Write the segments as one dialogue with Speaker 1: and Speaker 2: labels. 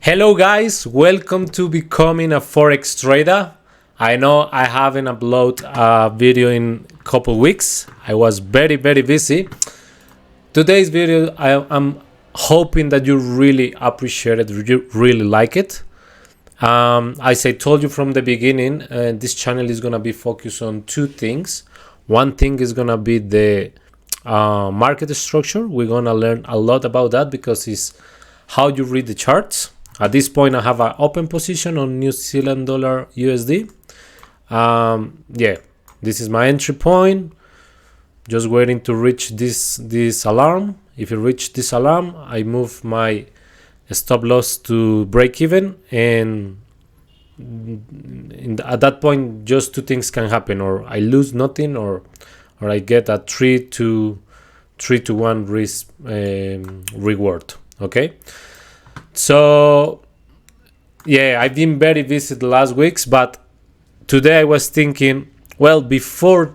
Speaker 1: Hello guys, welcome to becoming a Forex trader. I know I haven't uploaded a video in a couple weeks. I was very busy. Today's video, I'm hoping that you really appreciate it, you really like it. As I told you from the beginning, this channel is gonna be focused on two things. One thing is gonna be the market structure. We're gonna learn a lot about that because it's how you read the charts. At this point, I have an open position on New Zealand dollar USD. This is my entry point. Just waiting to reach this alarm. If you reach this alarm, I move my stop loss to break even, and at that point, just two things can happen: or I lose nothing, or I get a 3-to-1 risk reward. Okay. So yeah, I've been very busy the last weeks, but today I was thinking, well, before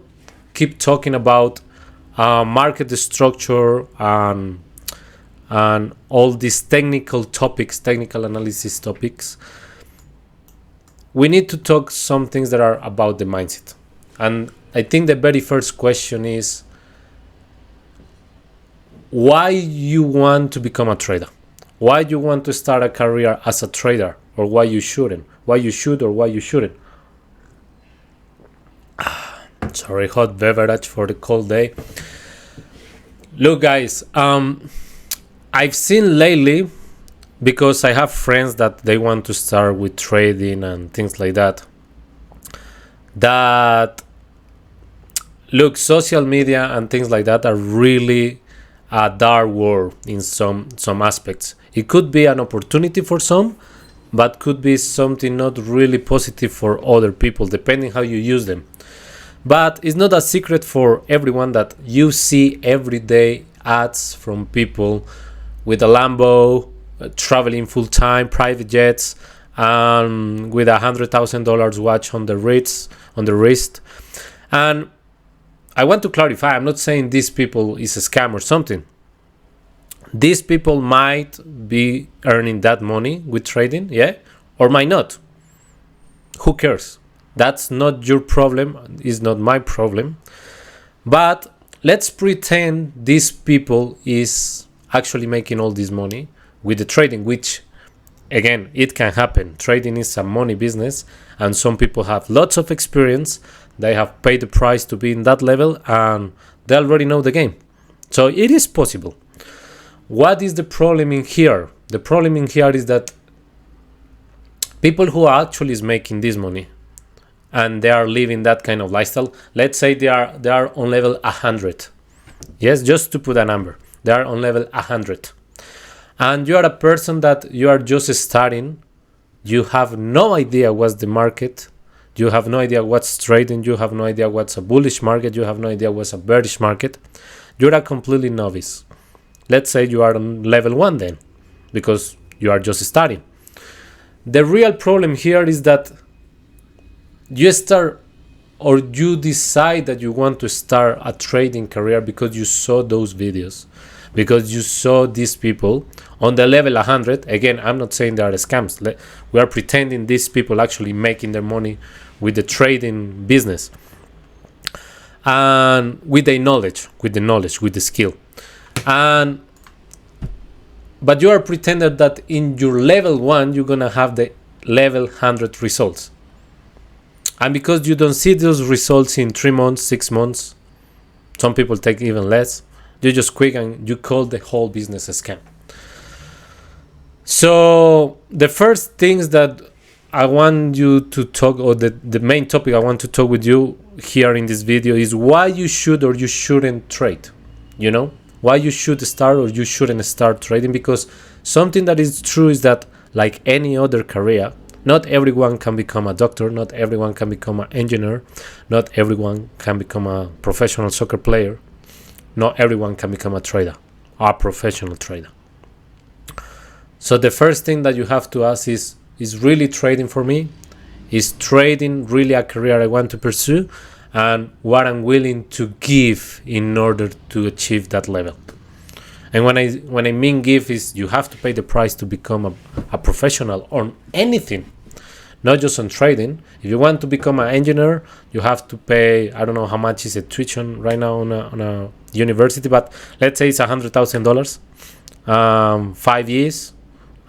Speaker 1: keep talking about market structure and all these technical analysis topics, we need to talk some things that are about the mindset. And I think the very first question is why you want to become a trader. Why you want to start a career as a trader, or why you shouldn't? Why you should or why you shouldn't? Sorry, hot beverage for the cold day. Look, guys, I've seen lately, because I have friends that they want to start with trading and things like that, look, social media and things like that are really a dark world in some aspects. It could be an opportunity for some, but could be something not really positive for other people, depending how you use them. But it's not a secret for everyone that you see everyday ads from people with a Lambo, traveling full-time, private jets, and with $100,000 watch on the wrist. And I want to clarify, I'm not saying these people is a scam or something. These people might be earning that money with trading, yeah, or might not. Who cares? That's not your problem, it's not my problem. But let's pretend these people is actually making all this money with the trading, which, again, it can happen. Trading is a money business, and some people have lots of experience. They have paid the price to be in that level, and they already know the game. So it is possible. What is the problem in here? The problem in here is that people who actually is making this money and they are living that kind of lifestyle, let's say they are on level 100. Yes, just to put a number. They are on level 100. And you are a person that you are just starting. You have no idea what's the market. You have no idea what's trading. You have no idea what's a bullish market. You have no idea what's a bearish market. You're a completely novice. Let's say you are on level 1 then, because you are just starting. The real problem here is that you start, or you decide that you want to start a trading career because you saw those videos, because you saw these people on the level 100. Again, I'm not saying they are scams. We are pretending these people actually making their money with the trading business and with the knowledge, with the skill. But you are pretending that in your level 1 you're gonna have the level 100 results, and because you don't see those results in 3 months, 6 months, some people take even less, you just quit and you call the whole business a scam. So the first things that I want you to talk, or the main topic I want to talk with you here in this video, is why you should or you shouldn't trade. You know, why you should start or you shouldn't start trading. Because something that is true is that, like any other career, not everyone can become a doctor, not everyone can become an engineer, not everyone can become a professional soccer player, not everyone can become a trader, a professional trader. So the first thing that you have to ask is really trading for me? Is trading really a career I want to pursue? And what I'm willing to give in order to achieve that level? And when I mean give is you have to pay the price to become a professional on anything, not just on trading. If you want to become an engineer, you have to pay, I don't know how much is a tuition right now on a university, but let's say it's $100,000, 5 years.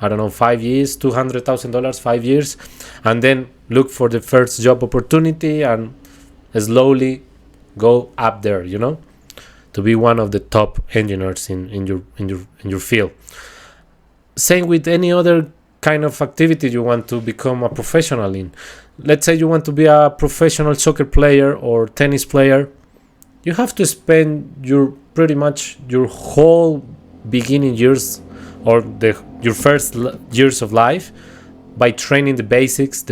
Speaker 1: I don't know, 5 years, $200,000, 5 years, and then look for the first job opportunity and slowly go up there, to be one of the top engineers in your field. Same with any other kind of activity you want to become a professional in. Let's say you want to be a professional soccer player or tennis player. You have to spend pretty much your whole beginning years or your first years of life by training the basics,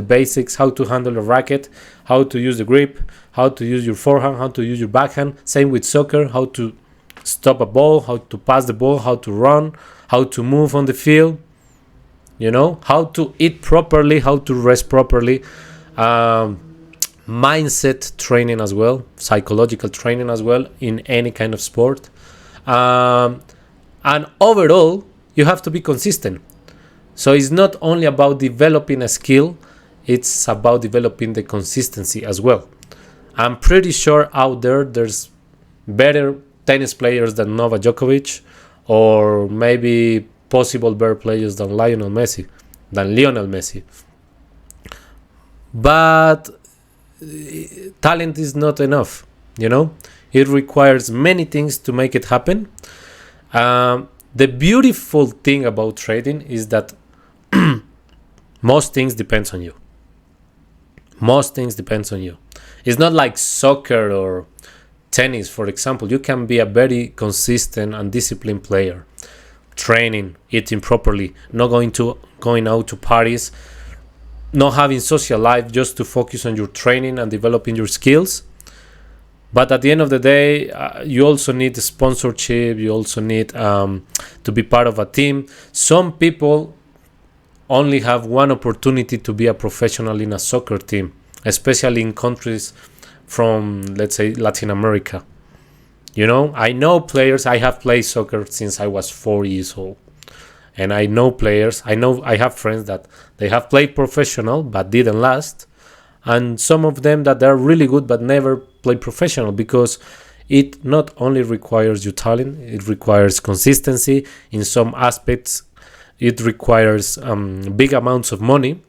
Speaker 1: how to handle a racket, how to use the grip, how to use your forehand, how to use your backhand. Same with soccer, how to stop a ball, how to pass the ball, how to run, how to move on the field, how to eat properly, how to rest properly, mindset training as well, psychological training as well in any kind of sport. And overall, you have to be consistent. So it's not only about developing a skill, it's about developing the consistency as well. I'm pretty sure out there's better tennis players than Novak Djokovic, or maybe possible better players than Lionel Messi. But talent is not enough, It requires many things to make it happen. The beautiful thing about trading is that most things depends on you. It's not like soccer or tennis, for example. You can be a very consistent and disciplined player, training, eating properly, not going out to parties, not having social life, just to focus on your training and developing your skills. But at the end of the day, you also need sponsorship. You also need to be part of a team. Some people only have one opportunity to be a professional in a soccer team, especially in countries from, let's say, Latin America. I know players. I have played soccer since I was 4 years old. And I know players. I have friends that they have played professional but didn't last. And some of them that they're really good but never play professional, because it not only requires your talent, it requires consistency. In some aspects, it requires big amounts of money.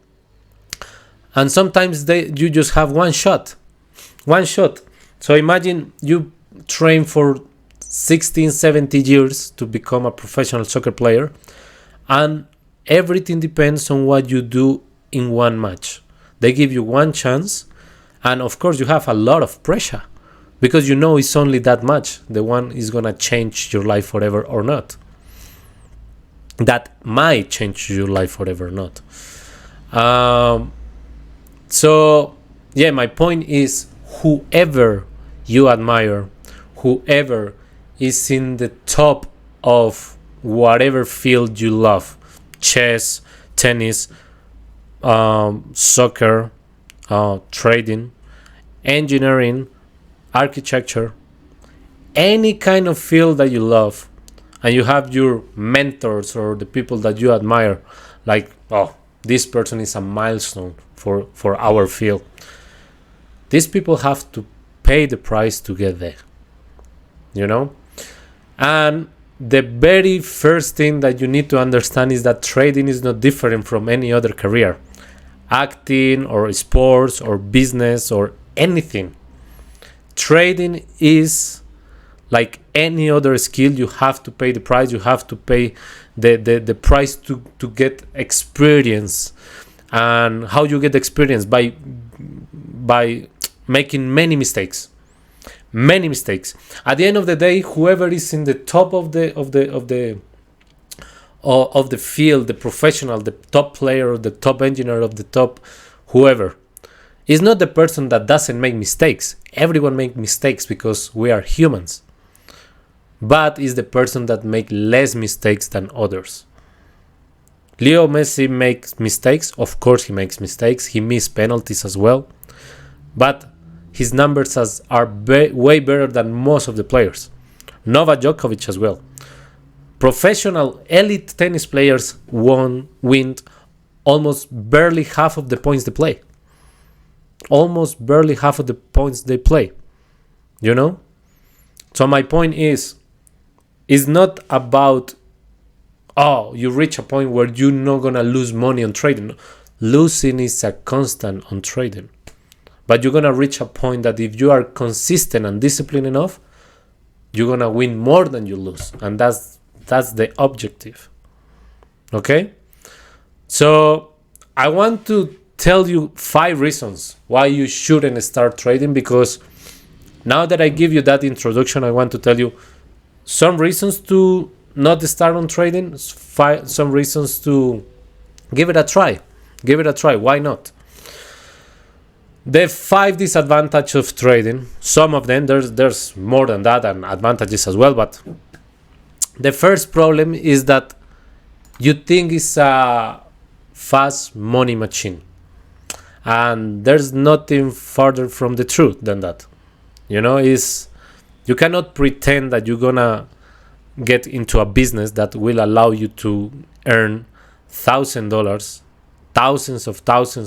Speaker 1: And sometimes you just have one shot. So imagine you train for 16, 17 years to become a professional soccer player, and everything depends on what you do in one match. They give you one chance, and of course you have a lot of pressure because it's only that much. The one is going to change your life forever or not. That might change your life forever or not. So, my point is, whoever you admire, whoever is in the top of whatever field you love, chess, tennis, soccer, trading, engineering, architecture, any kind of field that you love, and you have your mentors or the people that you admire, like, this person is a milestone for our field. These people have to pay the price to get there, And the very first thing that you need to understand is that trading is not different from any other career. Acting or sports or business or anything. Trading is like any other skill. You have to pay the price. You have to pay the price to get experience. And how you get experience? By making many mistakes. At the end of the day, whoever is in the top of the field, the professional, the top player, the top engineer, of the top whoever, is not the person that doesn't make mistakes. Everyone makes mistakes because we are humans. But is the person that makes less mistakes than others. Leo Messi makes mistakes. Of course he makes mistakes. He missed penalties as well. But his numbers are way better than most of the players. Novak Djokovic as well. Professional elite tennis players win almost barely half of the points they play. Almost barely half of the points they play. You know? So my point is, it's not about, oh, you reach a point where you're not going to lose money on trading. Losing is a constant on trading. But you're going to reach a point that if you are consistent and disciplined enough, you're going to win more than you lose. And that's the objective. Okay? So I want to tell you 5 reasons why you shouldn't start trading, because now that I give you that introduction, I want to tell you some reasons to not start on trading, some reasons to give it a try. Give it a try. Why not? The 5 disadvantages of trading, some of them, there's more than that and advantages as well, but the first problem is that you think it's a fast money machine. And there's nothing further from the truth than that. You know, you cannot pretend that you're gonna get into a business that will allow you to earn $1,000, thousands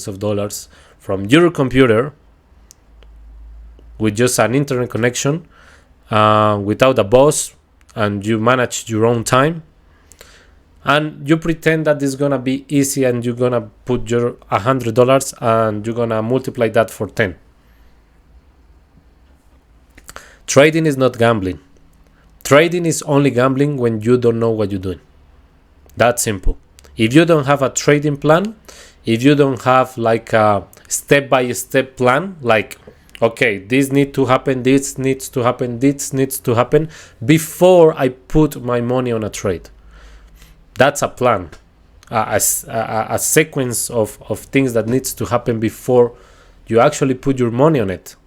Speaker 1: of dollars from your computer with just an internet connection, without a boss, and you manage your own time, and you pretend that it's gonna be easy and you're gonna put your $100 and you're gonna multiply that for 10. Trading is not gambling. Trading is only gambling when you don't know what you're doing. That's simple. If you don't have a trading plan, if you don't have like a step-by-step plan, like, okay, this needs to happen, this needs to happen, this needs to happen before I put my money on a trade. That's a plan, a sequence of things that needs to happen before you actually put your money on it.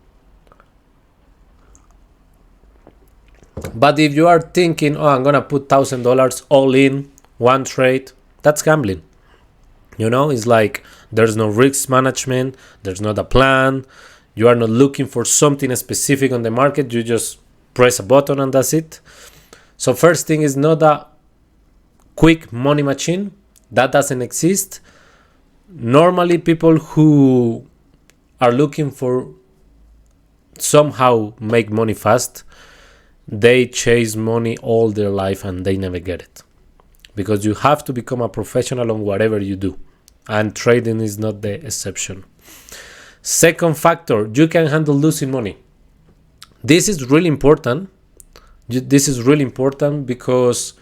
Speaker 1: But if you are thinking, oh, I'm gonna put $1,000 all in one trade, that's gambling. You know, it's like there's no risk management, there's not a plan, you are not looking for something specific on the market, you just press a button and that's it. So first thing is not a quick money machine. That doesn't exist. Normally people who are looking for somehow make money fast, they chase money all their life and they never get it, because you have to become a professional on whatever you do, and trading is not the exception. Second factor, you can handle losing money. This is really important. Because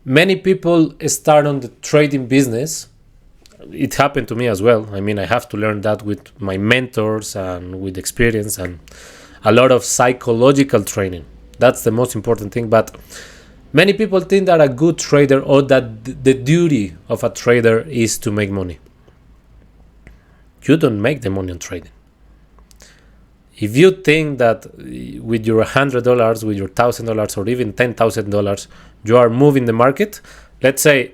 Speaker 1: many people start on the trading business. It happened to me as well. I mean, I have to learn that with my mentors and with experience and a lot of psychological training. That's the most important thing. But many people think that a good trader, or that the duty of a trader is to make money. You don't make the money on trading. If you think that with your $100, with your $1,000, or even $10,000, you are moving the market, let's say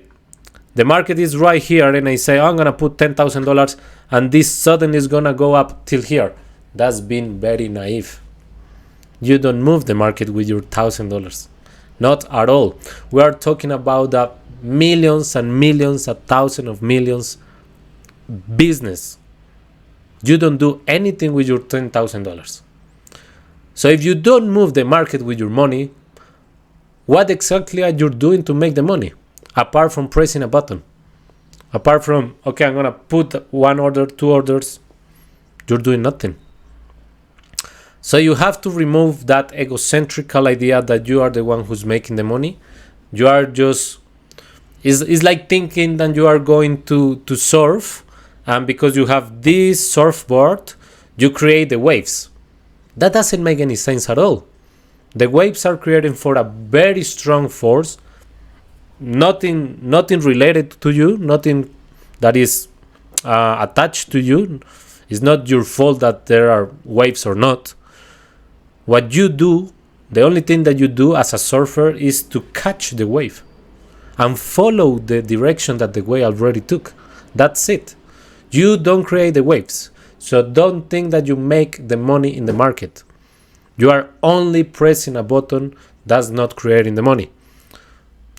Speaker 1: the market is right here and I say, oh, I'm going to put $10,000 and this suddenly is going to go up till here. That's been very naive. You don't move the market with your $1,000. Not at all. We are talking about the millions and millions, 1,000 of millions business. You don't do anything with your $10,000. So if you don't move the market with your money, what exactly are you doing to make the money? Apart from pressing a button. Apart from, okay, I'm going to put 1 order, 2 orders, you're doing nothing. So you have to remove that egocentrical idea that you are the one who's making the money. You are just, it's like thinking that you are going to surf, and because you have this surfboard, you create the waves. That doesn't make any sense at all. The waves are created for a very strong force, nothing related to you, nothing that is attached to you. It's not your fault that there are waves or not. What you do, the only thing that you do as a surfer is to catch the wave and follow the direction that the wave already took. That's it. You don't create the waves. So don't think that you make the money in the market. You are only pressing a button that's not creating the money.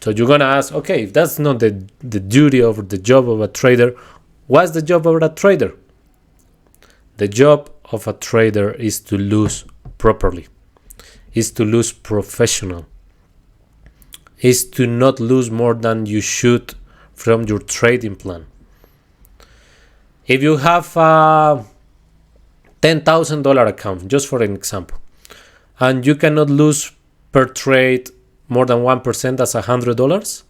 Speaker 1: So you're gonna ask, okay, if that's not the duty or the job of a trader, what's the job of a trader? The job of a trader is to lose properly, is to lose professional, is to not lose more than you should from your trading plan. If you have a $10,000 account, just for an example, and you cannot lose per trade more than 1%, that's $100.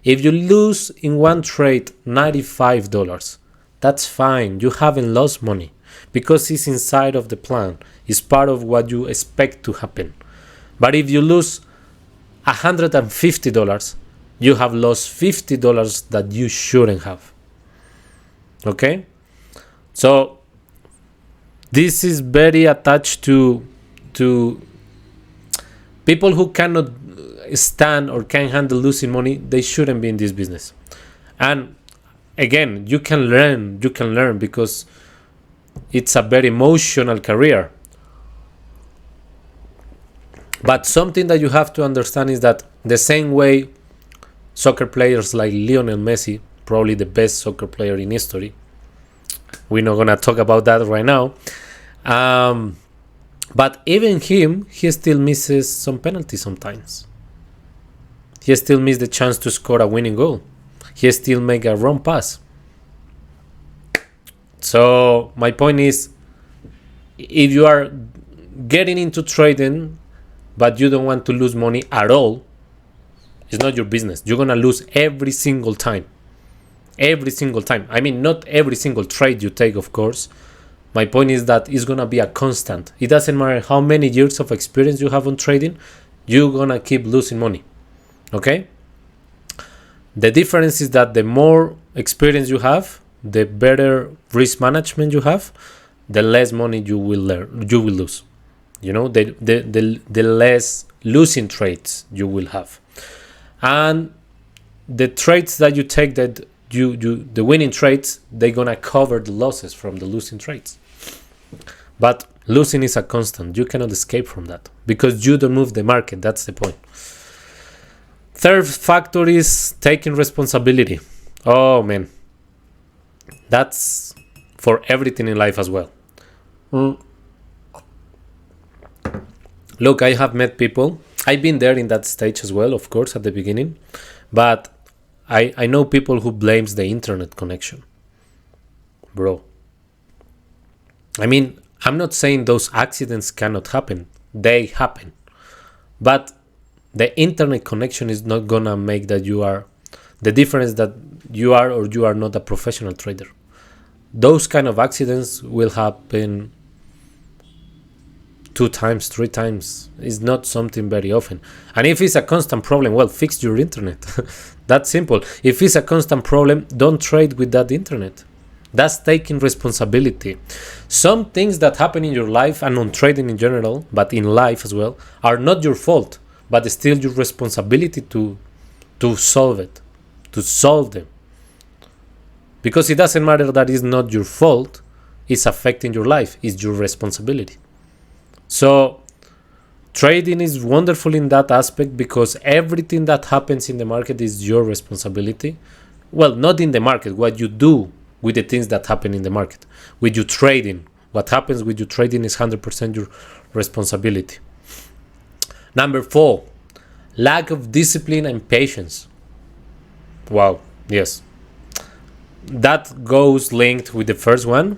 Speaker 1: If you lose in one trade $95, that's fine. You haven't lost money because it's inside of the plan. It's part of what you expect to happen. But if you lose $150, you have lost $50 that you shouldn't have. Okay? So this is very attached to people who cannot stand or can handle losing money. They shouldn't be in this business. And again, you can learn because it's a very emotional career. But something that you have to understand is that the same way soccer players like Lionel Messi, probably the best soccer player in history, we're not going to talk about that right now, but even him, he still misses some penalties sometimes. He still misses the chance to score a winning goal. He still make a wrong pass. So my point is, if you are getting into trading but you don't want to lose money at all, it's not your business. You're going to lose every single time. Every single time. I mean, not every single trade you take, of course. My point is that it's going to be a constant. It doesn't matter how many years of experience you have on trading, you're going to keep losing money. Okay? The difference is that the more experience you have, the better risk management you have, the less money you will lose. You know, the less losing trades you will have. And the trades that you take, that the winning trades, they're gonna cover the losses from the losing trades. But losing is a constant. You cannot escape from that because you don't move the market. That's the point. Third factor is taking responsibility. Oh man, that's for everything in life as well. Look, I have met people. I've been there in that stage as well, of course, at the beginning. But I know people who blames the internet connection. Bro. I mean, I'm not saying those accidents cannot happen. They happen. But the internet connection is not gonna make that you are the difference that you are or you are not a professional trader. Those kind of accidents will happen 2 times, 3 times. It's not something very often. And if it's a constant problem, well, fix your internet. That's simple. If it's a constant problem, don't trade with that internet. That's taking responsibility. Some things that happen in your life and on trading in general, but in life as well, are not your fault, but it's still your responsibility to solve it, to solve them. Because it doesn't matter that it's not your fault, it's affecting your life, it's your responsibility. So trading is wonderful in that aspect because everything that happens in the market is your responsibility. Well, not in the market, what you do with the things that happen in the market. With your trading, what happens with your trading is 100% your responsibility. Number 4, lack of discipline and patience. Wow, yes. That goes linked with the first one.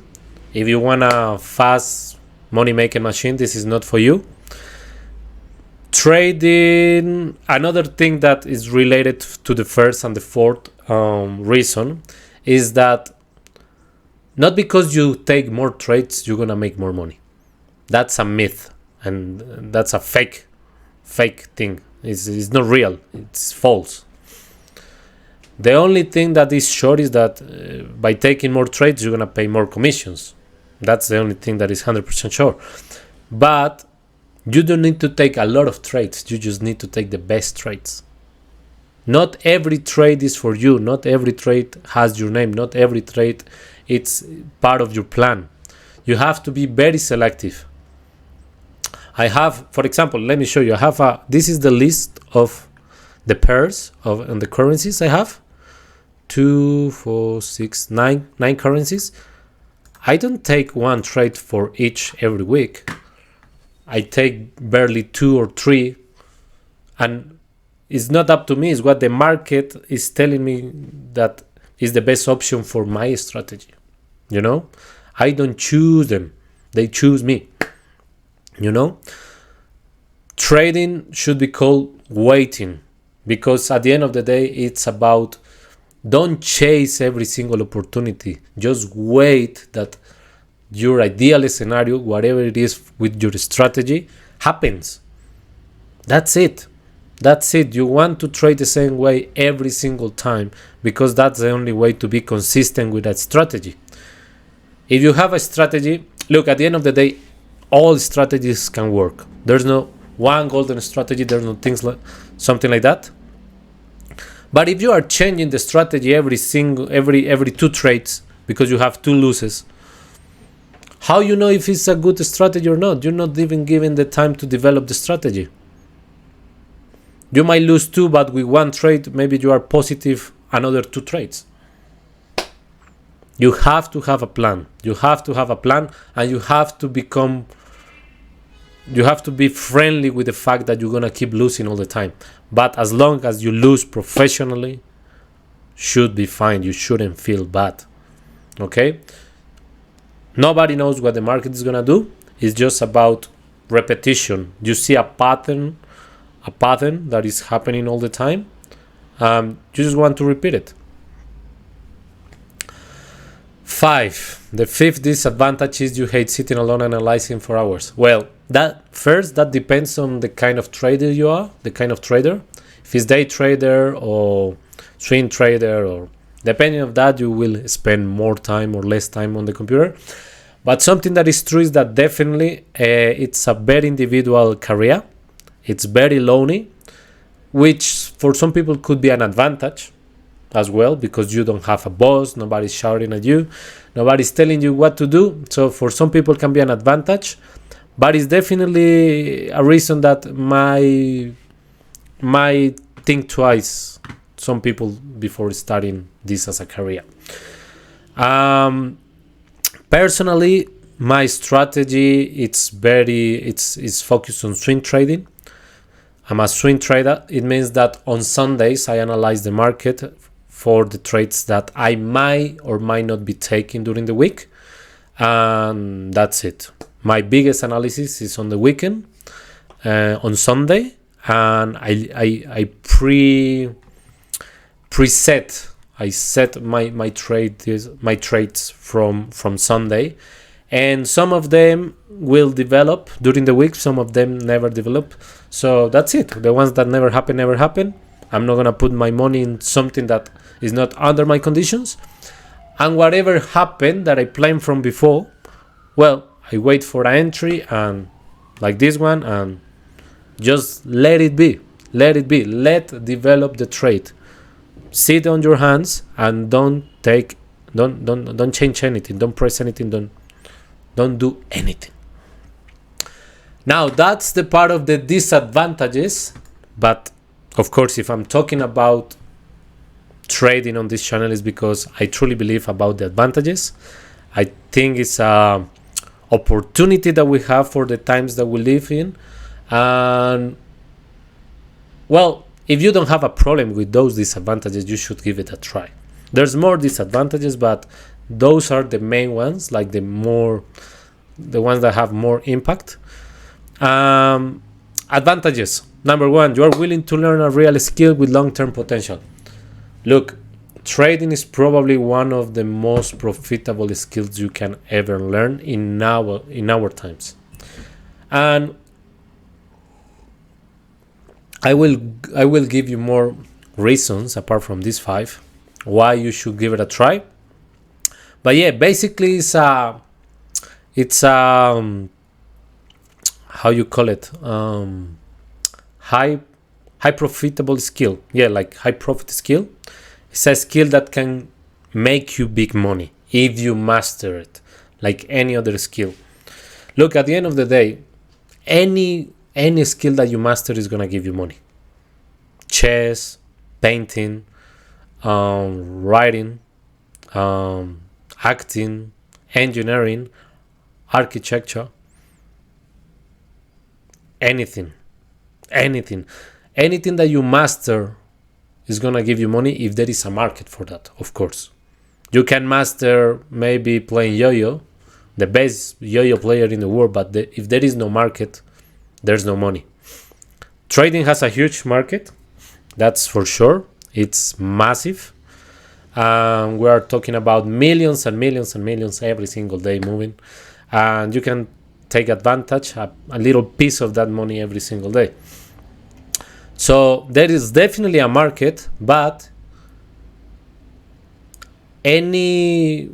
Speaker 1: If you want a fast money-making machine, this is not for you. Trading, another thing that is related to the first and the fourth reason is that not because you take more trades, you're going to make more money. That's a myth, and that's a fake thing. It's not real. It's false. The only thing that is sure is that by taking more trades, you're going to pay more commissions. That's the only thing that is 100% sure. But you don't need to take a lot of trades. You just need to take the best trades. Not every trade is for you. Not every trade has your name. Not every trade it's part of your plan. You have to be very selective. I have, for example, let me show you. This is the list of the pairs of and the currencies I have, 2, 4, 6, 9 currencies. I don't take one trade for each every week. I take barely 2 or 3, and it's not up to me. It's what the market is telling me that is the best option for my strategy. I don't choose them, they choose me. Trading should be called waiting, because at the end of the day, it's about, don't chase every single opportunity. Just wait that your ideal scenario, whatever it is with your strategy, happens. That's it. You want to trade the same way every single time, because that's the only way to be consistent with that strategy. If you have a strategy, look, at the end of the day, all strategies can work. There's no one golden strategy. There's no something like that. But if you are changing the strategy every 2 trades because you have 2 losses, how you know if it's a good strategy or not? You're not even given the time to develop the strategy. You might lose 2, but with 1 trade, maybe you are positive another 2 trades. You have to have a plan. You have to have a plan, and you have to be friendly with the fact that you're going to keep losing all the time. But as long as you lose professionally, should be fine. You shouldn't feel bad. Okay? Nobody knows what the market is going to do. It's just about repetition. You see a pattern that is happening all the time. You just want to repeat it. 5. The 5th disadvantage is you hate sitting alone analyzing for hours. Well, that depends on the kind of trader you are, the kind of trader. If it's day trader or swing trader, or depending on that, you will spend more time or less time on the computer. But something that is true is that definitely it's a very individual career. It's very lonely, which for some people could be an advantage as well, because you don't have a boss, nobody's shouting at you, nobody's telling you what to do. So for some people it can be an advantage, but it's definitely a reason that might think twice, some people, before starting this as a career. Personally, my strategy it's focused on swing trading. I'm a swing trader. It means that on Sundays I analyze the market for the trades that I might or might not be taking during the week, and that's it. My biggest analysis is on the weekend, on Sunday, and I set my trades from Sunday, and some of them will develop during the week, some of them never develop. So that's it. The ones that never happen. I'm not gonna put my money in something that is not under my conditions. And whatever happened that I planned from before, well, I wait for an entry, and like this one, and just let it be. Let develop the trade. Sit on your hands and don't change anything. Don't press anything. Don't do anything. Now that's the part of the disadvantages, but of course, if I'm talking about trading on this channel, is because I truly believe about the advantages. I think it's a opportunity that we have for the times that we live in, and well, if you don't have a problem with those disadvantages, you should give it a try. There's more disadvantages, but those are the main ones, like the ones that have more impact. Advantages. Number 1, you are willing to learn a real skill with long-term potential. Look, trading is probably one of the most profitable skills you can ever learn in our times. And I will give you more reasons apart from these 5 why you should give it a try. But yeah, basically it's how you call it, high profitable skill. Yeah, like high profit skill. It's a skill that can make you big money if you master it, like any other skill. Look, at the end of the day, any skill that you master is gonna give you money. chess, painting, writing, acting, engineering, architecture, anything, anything, anything that you master is gonna give you money if there is a market for that, of course. You can master maybe playing yo-yo, the best yo-yo player in the world, but if there is no market, there's no money. Trading has a huge market, that's for sure. It's massive. We are talking about millions and millions and millions every single day moving, and you can take advantage a little piece of that money every single day. So there is definitely a market, but any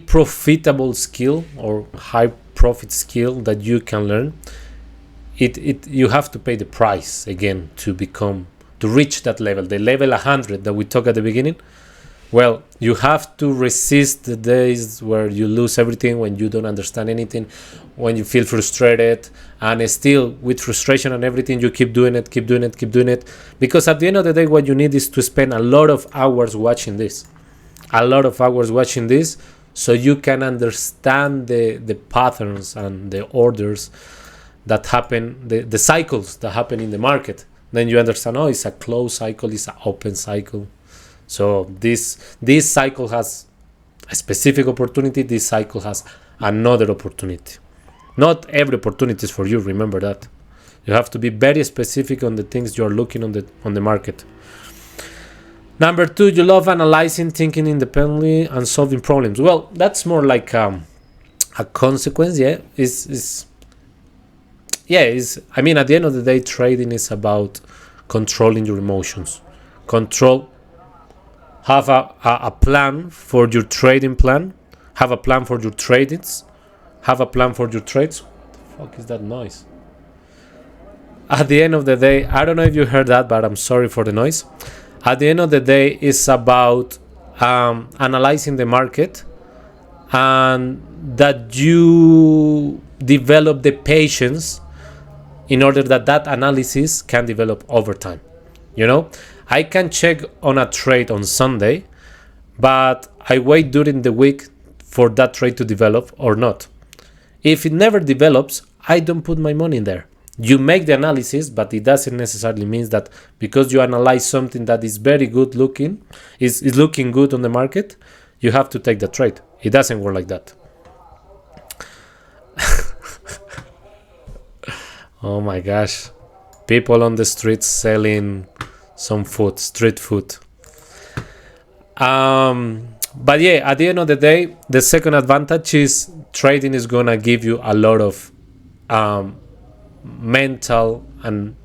Speaker 1: profitable skill or high profit skill that you can learn, you have to pay the price again to reach that level, the level 100 that we talked at the beginning. Well, you have to resist the days where you lose everything, when you don't understand anything, when you feel frustrated, and still with frustration and everything, you keep doing it. Because at the end of the day, what you need is to spend a lot of hours watching this. So you can understand the patterns and the orders that happen, the cycles that happen in the market. Then you understand, it's a closed cycle, it's an open cycle. So this cycle has a specific opportunity, this cycle has another opportunity. Not every opportunity is for you, remember that. You have to be very specific on the things you're looking on the market. Number 2, you love analyzing, thinking independently, and solving problems. Well, that's more like a consequence, yeah. I mean, at the end of the day, trading is about controlling your emotions. Have a plan for your trading plan. Have a plan for your tradings. Have a plan for your trades. What the fuck is that noise? At the end of the day, I don't know if you heard that, but I'm sorry for the noise. At the end of the day, it's about analyzing the market, and that you develop the patience in order that analysis can develop over time. I can check on a trade on Sunday, but I wait during the week for that trade to develop or not. If it never develops, I don't put my money in there. You make the analysis, but it doesn't necessarily mean that because you analyze something that is very good looking, is looking good on the market, you have to take the trade. It doesn't work like that. Oh my gosh. People on the streets selling some food, street food. But yeah, at the end of the day, the second advantage is trading is gonna give you a lot of mental and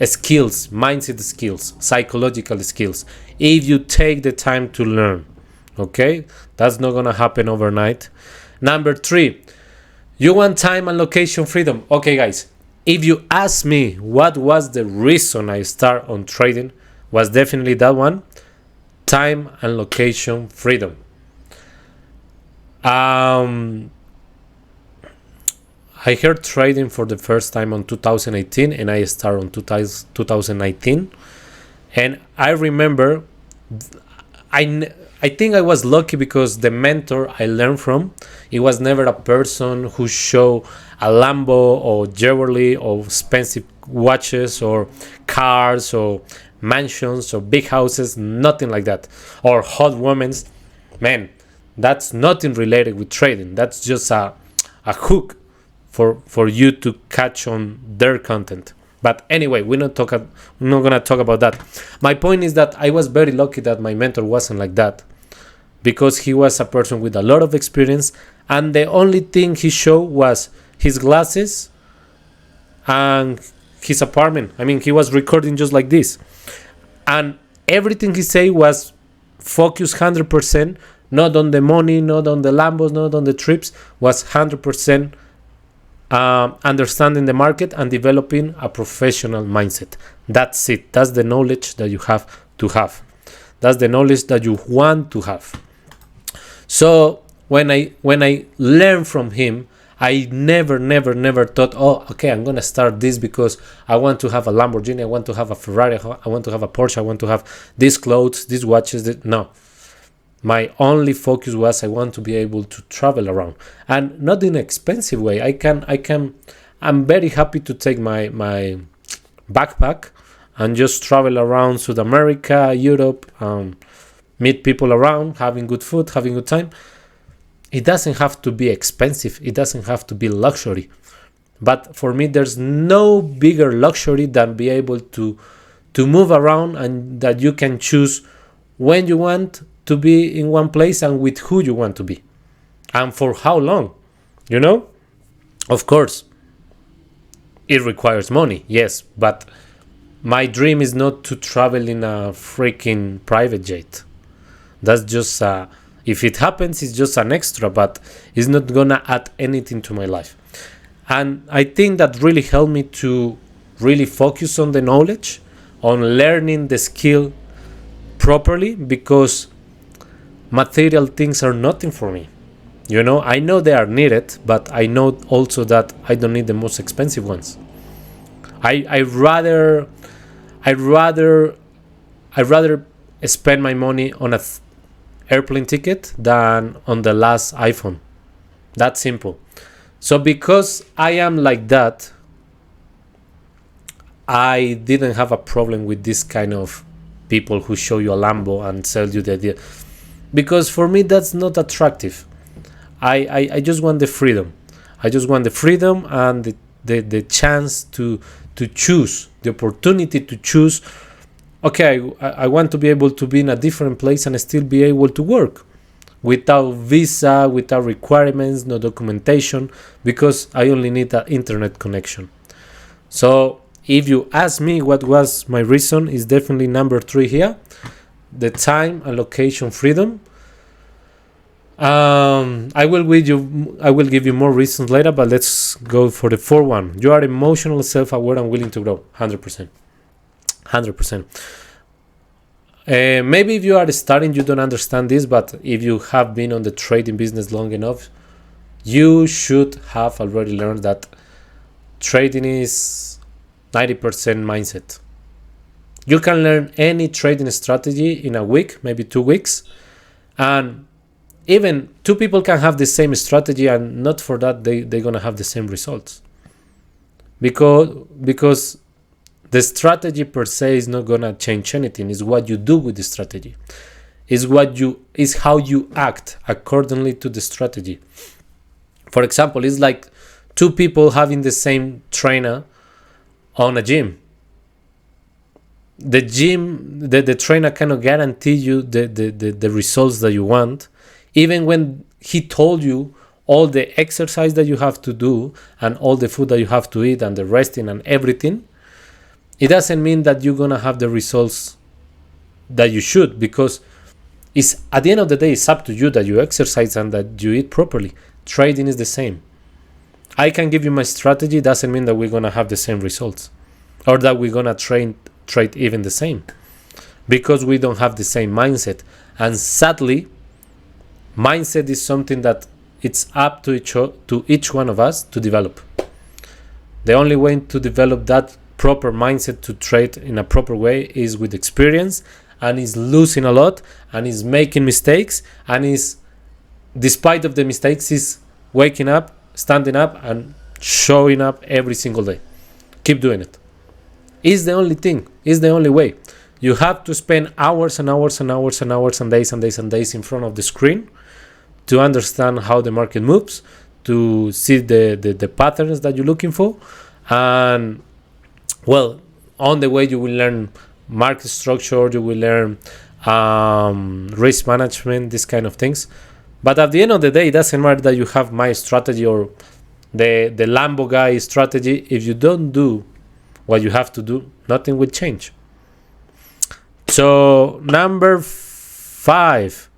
Speaker 1: skills, mindset skills, psychological skills, if you take the time to learn. Okay, that's not gonna happen overnight. Number 3, you want time and location freedom. Okay, guys, if you ask me what was the reason I start on trading, was definitely that one: time and location freedom. I heard trading for the first time on 2018, and I started on 2019. And I remember, I think I was lucky because the mentor I learned from, it was never a person who showed a Lambo or jewelry or expensive watches or cars or mansions or big houses, nothing like that, or hot women. Man, that's nothing related with trading. That's just a hook for you to catch on their content. But anyway, we're not gonna talk about that. My point is that I was very lucky that my mentor wasn't like that, because he was a person with a lot of experience, and the only thing he showed was his glasses and his apartment. I mean, he was recording just like this, and everything he said was focused 100%, not on the money, not on the Lambos, not on the trips, was 100% understanding the market and developing a professional mindset. That's it. That's the knowledge that you have to have. That's the knowledge that you want to have. So when I learned from him, I never thought, oh, okay, I'm gonna start this because I want to have a Lamborghini, I want to have a Ferrari, I want to have a Porsche, I want to have these clothes, these watches. No, my only focus was I want to be able to travel around, and not in an expensive way. I'm very happy to take my backpack and just travel around South America, Europe, meet people around, having good food, having good time. It doesn't have to be expensive. It doesn't have to be luxury. But for me, there's no bigger luxury than be able to move around, and that you can choose when you want to be in one place and with who you want to be, and for how long. Of course, it requires money, yes, but my dream is not to travel in a freaking private jet. That's just if it happens, it's just an extra, but it's not gonna add anything to my life. And I think that really helped me to really focus on the knowledge, on learning the skill properly, because material things are nothing for me. I know they are needed, but I know also that I don't need the most expensive ones. I rather spend my money on a airplane ticket than on the last iPhone. That's simple. So because I am like that, I didn't have a problem with this kind of people who show you a Lambo and sell you the idea, because for me that's not attractive. I just want the freedom. I just want the freedom and the chance to choose, the opportunity to choose. Okay, I want to be able to be in a different place and still be able to work without visa, without requirements, no documentation, because I only need an internet connection. So if you ask me what was my reason, is definitely number 3 here, the time and location freedom. I will give you more reasons later, but let's go for the 4th one. You are emotional, self-aware, and willing to grow. 100%. Maybe if you are starting, you don't understand this, but if you have been on the trading business long enough, you should have already learned that trading is 90% mindset. You can learn any trading strategy in a week, maybe 2 weeks, and even 2 people can have the same strategy, and not for that they're gonna have the same results, because the strategy per se is not gonna change anything. It's what you do with the strategy. Is how you act accordingly to the strategy. For example, it's like 2 people having the same trainer on a gym. The trainer cannot guarantee you the results that you want, even when he told you all the exercise that you have to do and all the food that you have to eat and the resting and everything. It doesn't mean that you're gonna have the results that you should, because it's at the end of the day, it's up to you that you exercise and that you eat properly. Trading is the same. I can give you my strategy, doesn't mean that we're gonna have the same results, or that we're gonna trade even the same, because we don't have the same mindset. And sadly, mindset is something that it's up to each one of us to develop. The only way to develop that proper mindset to trade in a proper way is with experience, and is losing a lot, and is making mistakes, and is, despite of the mistakes, is waking up, standing up, and showing up every single day. Keep doing it. It's the only thing. It's the only way. You have to spend hours and hours and hours and hours and days and days and days in front of the screen to understand how the market moves, to see the patterns that you're looking for. And well, on the way you will learn market structure, you will learn risk management, these kind of things. But at the end of the day, it doesn't matter that you have my strategy or the Lambo guy strategy. If you don't do what you have to do, nothing will change. So number 5,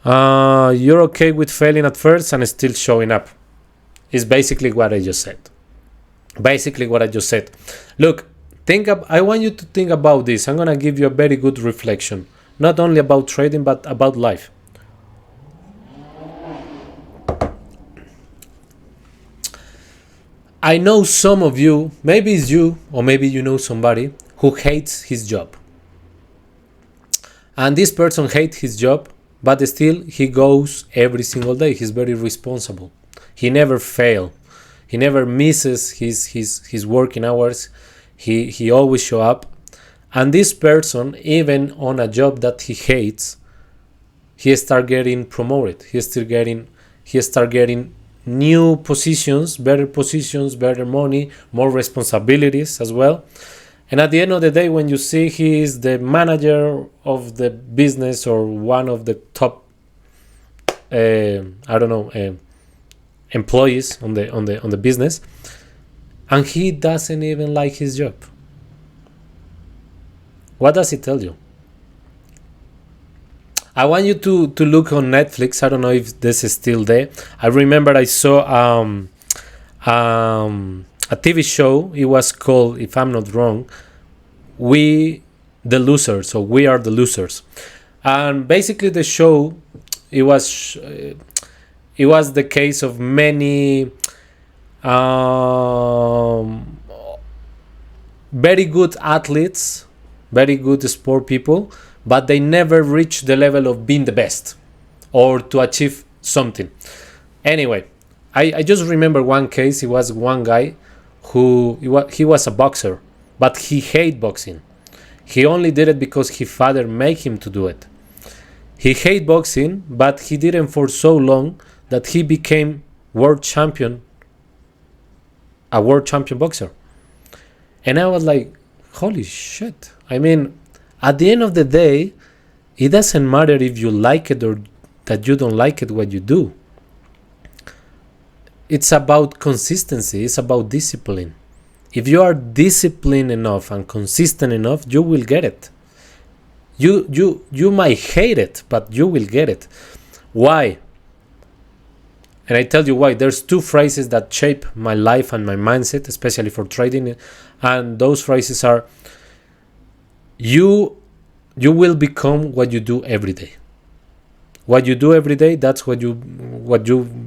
Speaker 1: you're okay with failing at first and still showing up. Is basically what I just said. Look, I want you to think about this. I'm gonna give you a very good reflection, not only about trading but about life. I know some of you, maybe it's you, or maybe you know somebody who hates his job. And this person hates his job, but still he goes every single day. He's very responsible. He never fails. He never misses his working hours. He always show up. And this person, even on a job that he hates, he start getting promoted. He start getting new positions, better money, more responsibilities as well. And at the end of the day, when you see he is the manager of the business or one of the top, employees on the business, and he doesn't even like his job. What does it tell you? I want you to look on Netflix. I don't know if this is still there. I remember I saw a TV show. It was called, if I'm not wrong, We the Losers. So We Are the Losers. And basically the show, it was the case of many very good athletes, very good sport people, but they never reached the level of being the best or to achieve something. Anyway, I just remember one case. It was one guy who he was a boxer, but he hated boxing. He only did it because his father made him to do it. He hated boxing, but he did it for so long that he became a world champion boxer. And I was like, holy shit. I mean, at the end of the day, it doesn't matter if you like it or that you don't like it, what you do. It's about consistency. It's about discipline. If you are disciplined enough and consistent enough, you will get it. You might hate it, but you will get it. Why? And I tell you why. There's two phrases that shape my life and my mindset, especially for trading. And those phrases are, you will become what you do every day. What you do every day, that's what you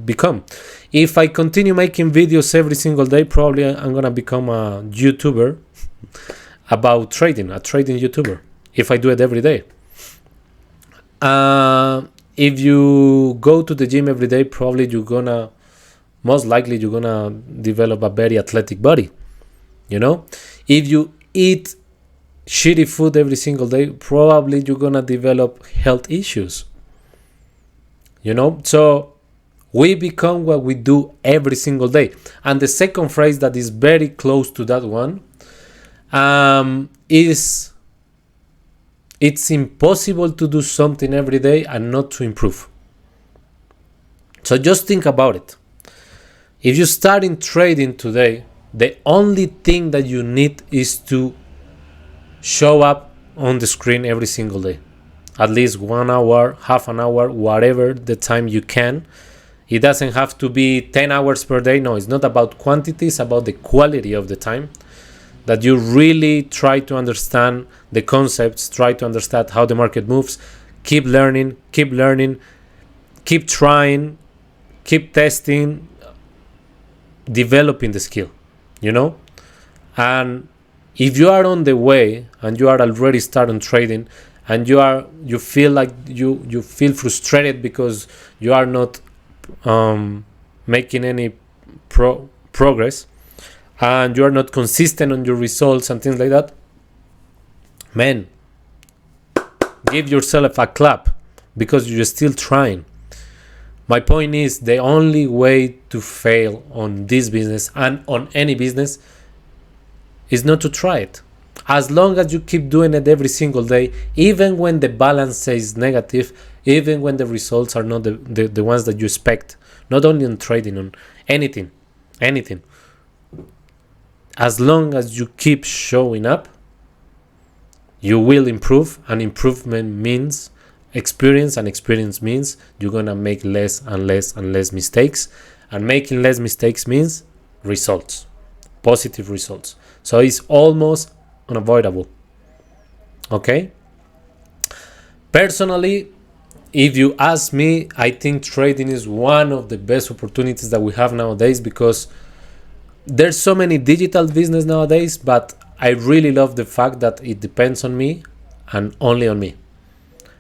Speaker 1: become. If I continue making videos every single day, probably I'm gonna become a YouTuber about trading, a trading YouTuber, if I do it every day. If you go to the gym every day, probably most likely you're gonna develop a very athletic body. If you eat shitty food every single day, probably you're gonna develop health issues. So we become what we do every single day. And the second phrase that is very close to that one is, it's impossible to do something every day and not to improve. So just think about it. If you start in trading today, the only thing that you need is to show up on the screen every single day. At least 1 hour, half an hour, whatever the time you can. It doesn't have to be 10 hours per day. No, it's not about quantity, it's about the quality of the time. That you really try to understand the concepts, try to understand how the market moves, keep learning, keep trying, keep testing, developing the skill, And if you are on the way and you are already starting trading and you feel like you feel frustrated because you are not making any progress, and you are not consistent on your results and things like that, man, give yourself a clap because you're still trying. My point is, the only way to fail on this business and on any business is not to try it. As long as you keep doing it every single day, even when the balance says negative, even when the results are not the ones that you expect, not only on trading, on anything. As long as you keep showing up, you will improve, and improvement means experience, and experience means you're gonna make less and less mistakes, and making less mistakes means results, positive results. So it's almost unavoidable. Okay? Personally, if you ask me, I think trading is one of the best opportunities that we have nowadays, because There's so many digital business nowadays, but I really love the fact that it depends on me and only on me.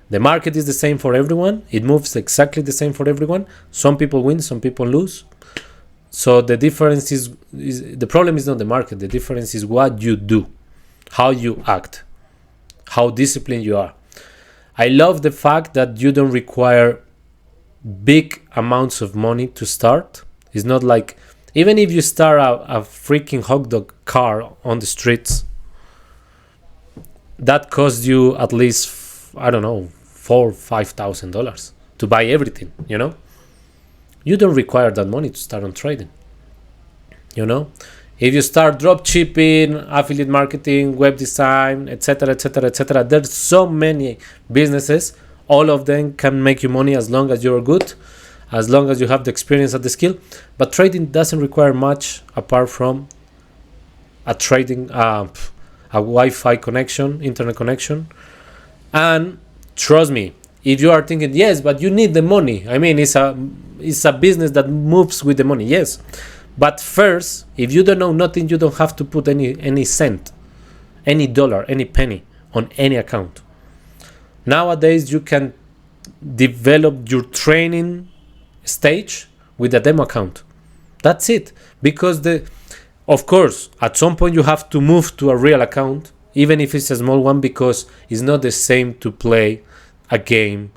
Speaker 1: The market is the same for everyone. It moves exactly the same for everyone. Some people win, some people lose. So the difference is the problem is not the market. The difference is what you do, how you act, how disciplined you are. I love the fact that you don't require big amounts of money to start. It's not like, even if you start a freaking hot dog car on the streets, that costs you at least, I don't know, $4,000-$5,000 to buy everything, you know? You don't require that money to start on trading, you know? If you start drop shipping, affiliate marketing, web design, etc., etc., etc., there's so many businesses. All of them can make you money as long as you're good, as long as you have the experience and the skill. But trading doesn't require much apart from a Wi-Fi connection, internet connection. And trust me, if you are thinking, yes, but you need the money. I mean, it's a business that moves with the money. Yes. But first, if you don't know nothing, you don't have to put any cent, any dollar, any penny on any account. Nowadays, you can develop your training stage with a demo account. That's it. Because of course, at some point you have to move to a real account, even if it's a small one, because it's not the same to play a game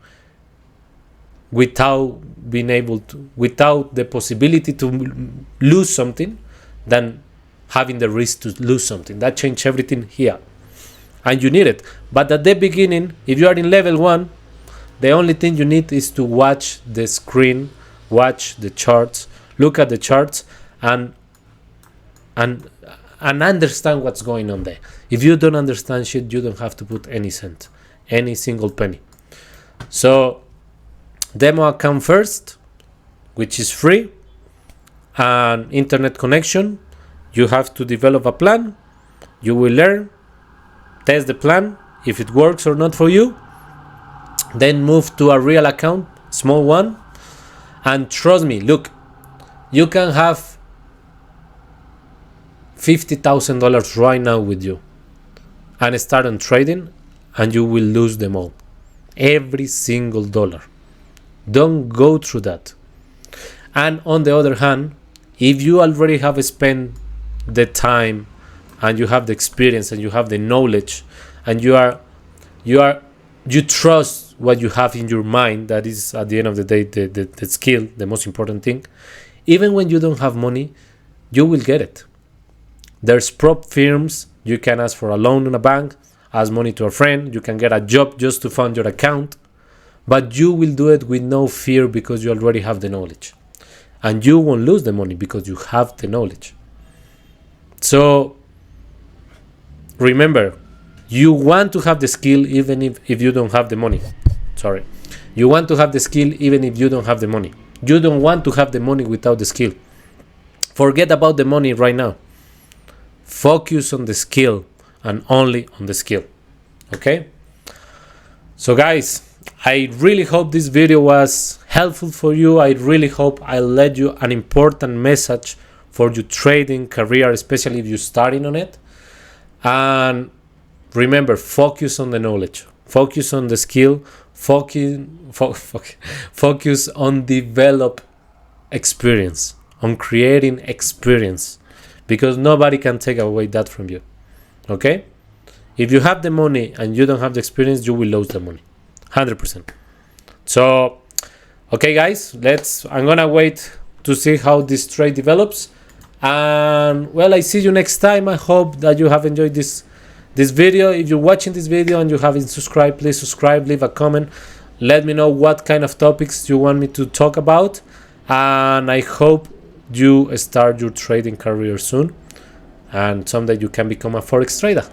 Speaker 1: without the possibility to lose something than having the risk to lose something. That changes everything here. And you need it. But at the beginning, if you are in level 1, the only thing you need is to watch the screen, watch the charts, look at the charts, and understand what's going on there. If you don't understand shit, you don't have to put any cent, any single penny. So demo account first, which is free, and internet connection. You have to develop a plan. You will learn, test the plan, if it works or not for you. Then move to a real account, small one. And trust me, look, you can have $50,000 right now with you and start on trading, and you will lose them all. Every single dollar. Don't go through that. And on the other hand, if you already have spent the time and you have the experience and you have the knowledge and you trust what you have in your mind, that is at the end of the day the skill, the most important thing. Even when you don't have money, you will get it. There's prop firms. You can ask for a loan in a bank, ask money to a friend, you can get a job just to fund your account, but you will do it with no fear because you already have the knowledge. And you won't lose the money because you have the knowledge. So remember, you want to have the skill even if you don't have the money. Sorry. You want to have the skill even if you don't have the money. You don't want to have the money without the skill. Forget about the money right now. Focus on the skill and only on the skill. Okay? So guys, I really hope this video was helpful for you. I really hope I led you an important message for your trading career, especially if you're starting on it. And remember, focus on the knowledge, focus on the skill, focus on develop experience, on creating experience, because nobody can take away that from you. Okay? If you have the money and you don't have the experience, you will lose the money. 100%. So, okay guys, I'm gonna wait to see how this trade develops. And well, I see you next time. I hope that you have enjoyed this video. If you're watching this video and you haven't subscribed, please subscribe, leave a comment, let me know what kind of topics you want me to talk about. And I hope you start your trading career soon and someday you can become a Forex trader.